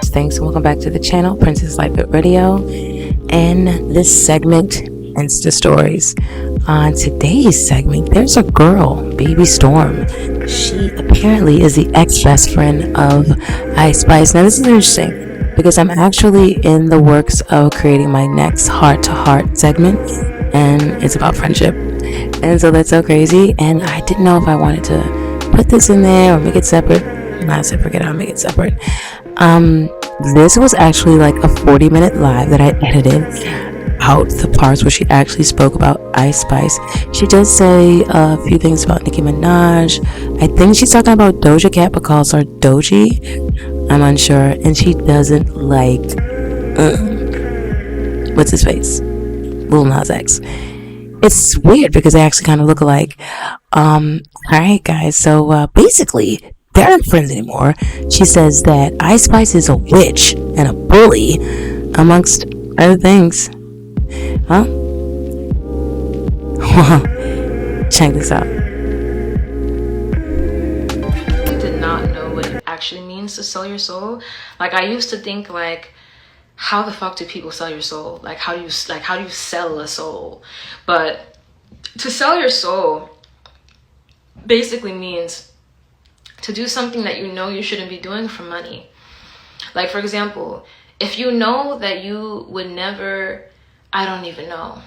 thanks and welcome back to the channel, PrincessLiteFut Radio, and this segment, Insta Stories. On today's segment, there's a girl, baby Storme. She apparently is the ex-best friend of icespice. Now this is interesting because I'm actually in the works of creating my next heart-to-heart segment, and it's about friendship. And so that's so crazy, and I didn't know if I wanted to put this in there or make it separate. Not separate, I'll make it separate. This was actually like a 40-minute live that I edited out the parts where she actually spoke about icespice. She does say a few things about Nicki Minaj. I think she's talking about Doja Cat, but calls her Doji. I'm unsure. And she doesn't like what's his face? Lil Nas X. It's weird because they actually kind of look alike. Alright guys, so basically they're not friends anymore. She says that icespice is a witch and a bully, amongst other things. Huh? Check this out. I did not know what it actually means to sell your soul. Like, I used to think, like, how the fuck do people sell your soul? Like, how do you sell a soul? But to sell your soul basically means to do something that you know you shouldn't be doing for money. Like, for example, if you know that you would never, I don't even know,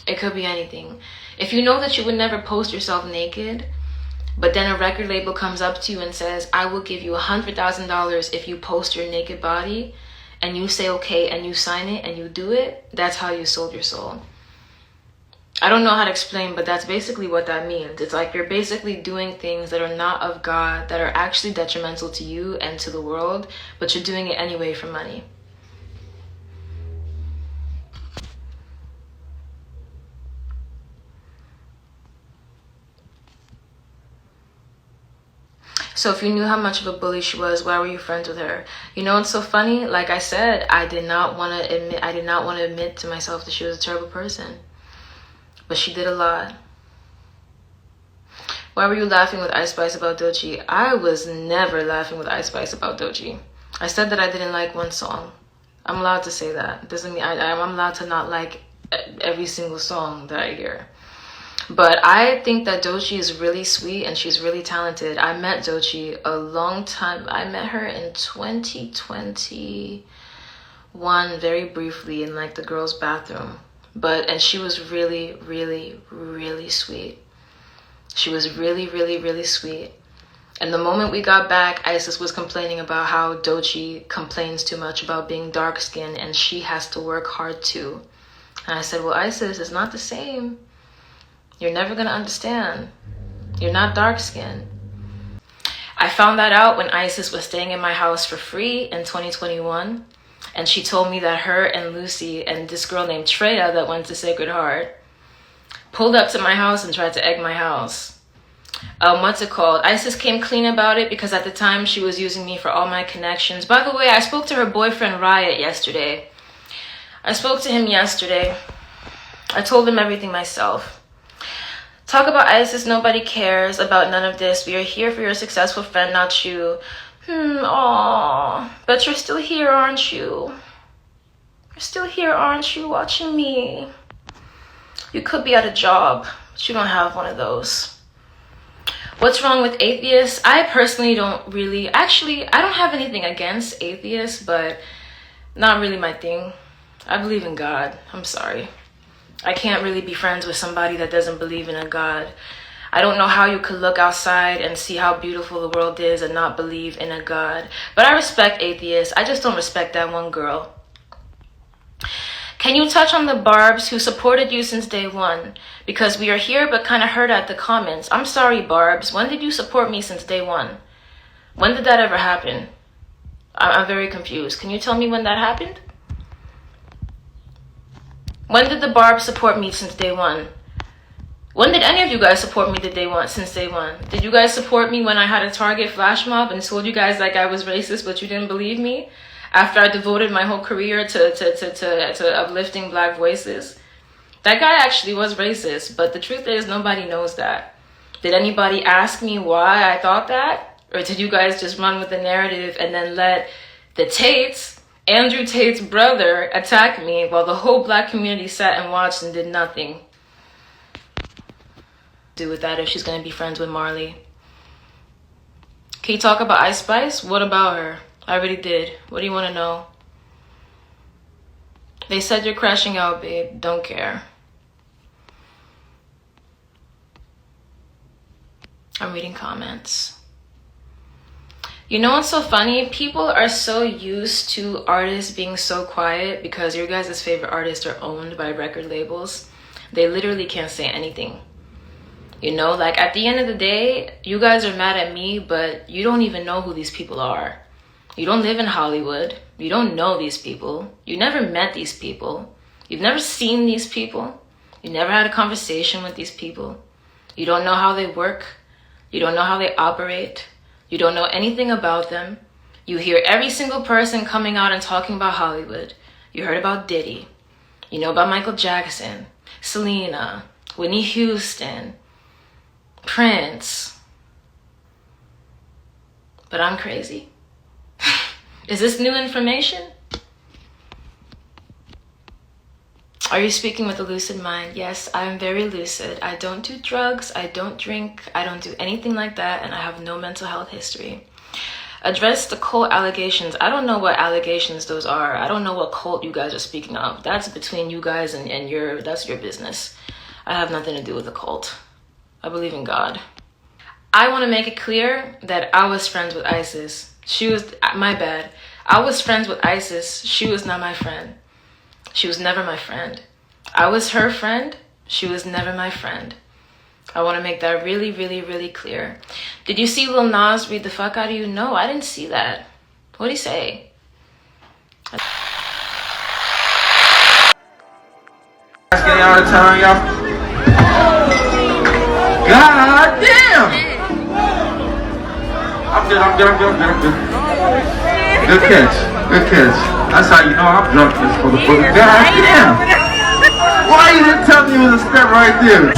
it could be anything. If you know that you would never post yourself naked, but then a record label comes up to you and says, I will give you $100,000 if you post your naked body, and you say okay and you sign it and you do it, that's how you sold your soul. I don't know how to explain, but that's basically what that means. It's like you're basically doing things that are not of God, that are actually detrimental to you and to the world, but you're doing it anyway for money. So if you knew how much of a bully she was, why were you friends with her? You know, it's so funny. Like I said, I did not want to admit to myself that she was a terrible person. But she did a lot. Why were you laughing with icespice about Doji? I was never laughing with icespice about Doji. I said that I didn't like one song. I'm allowed to say that. It doesn't mean I'm allowed to not like every single song that I hear. But I think that Doji is really sweet and she's really talented. I met Doji a long time. I met her in 2021 very briefly in like the girls' bathroom. And she was really, really, really sweet. She was really, really, really sweet. And the moment we got back, Isis was complaining about how Doji complains too much about being dark-skinned and she has to work hard too. And I said, well, Isis, it's not the same. You're never going to understand. You're not dark-skinned. I found that out when Isis was staying in my house for free in 2021. And she told me that her and Lucy and this girl named Treya that went to Sacred Heart pulled up to my house and tried to egg my house. What's it called? Isis came clean about it because at the time she was using me for all my connections. By the way, I spoke to her boyfriend Riot yesterday. I spoke to him yesterday. I told him everything myself. Talk about Isis, nobody cares about none of this. We are here for your successful friend, not you. Aw, but you're still here, aren't you? You're still here, aren't you, watching me? You could be at a job, but you don't have one of those. What's wrong with atheists? I personally don't really, actually, I don't have anything against atheists, but not really my thing. I believe in God. I'm sorry. I can't really be friends with somebody that doesn't believe in a God. I don't know how you could look outside and see how beautiful the world is and not believe in a God. But I respect atheists. I just don't respect that one girl. Can you touch on the Barbs who supported you since day one? Because we are here but kind of hurt at the comments. I'm sorry, Barbs. When did you support me since day one? When did that ever happen? I'm very confused. Can you tell me when that happened? When did the Barbs support me since day one? When did any of you guys support me since day one? Did you guys support me when I had a Target flash mob and told you guys like I was racist, but you didn't believe me? After I devoted my whole career to uplifting Black voices? That guy actually was racist, but the truth is nobody knows that. Did anybody ask me why I thought that? Or did you guys just run with the narrative and then let The Tates, Andrew Tate's brother, attacked me while the whole black community sat and watched and did nothing. Do with that if she's gonna be friends with Marley. Can you talk about Ice Spice? What about her? I already did. What do you want to know? They said you're crashing out, babe. Don't care. I'm reading comments. You know what's so funny? People are so used to artists being so quiet because your guys' favorite artists are owned by record labels. They literally can't say anything. You know, like at the end of the day, you guys are mad at me, but you don't even know who these people are. You don't live in Hollywood. You don't know these people. You never met these people. You've never seen these people. You never had a conversation with these people. You don't know how they work. You don't know how they operate. You don't know anything about them. You hear every single person coming out and talking about Hollywood. You heard about Diddy. You know about Michael Jackson, Selena, Whitney Houston, Prince. But I'm crazy. Is this new information? Are you speaking with a lucid mind? Yes, I am very lucid. I don't do drugs, I don't drink, I don't do anything like that, and I have no mental health history. Address the cult allegations. I don't know what allegations those are. I don't know what cult you guys are speaking of. That's between you guys and that's your business. I have nothing to do with the cult. I believe in God. I want to make it clear that I was friends with ISIS. She was, my bad. I was friends with ISIS. She was not my friend. She was never my friend. I was her friend. She was never my friend. I want to make that really, really, really clear. Did you see Lil Nas read the fuck out of you? No, I didn't see that. What'd he say? Asking y'all to turn y'all. God damn! I'm good. Good catch. That's how you know I'm drunk this motherfucker. God damn! Why you didn't tell me it was a step right there?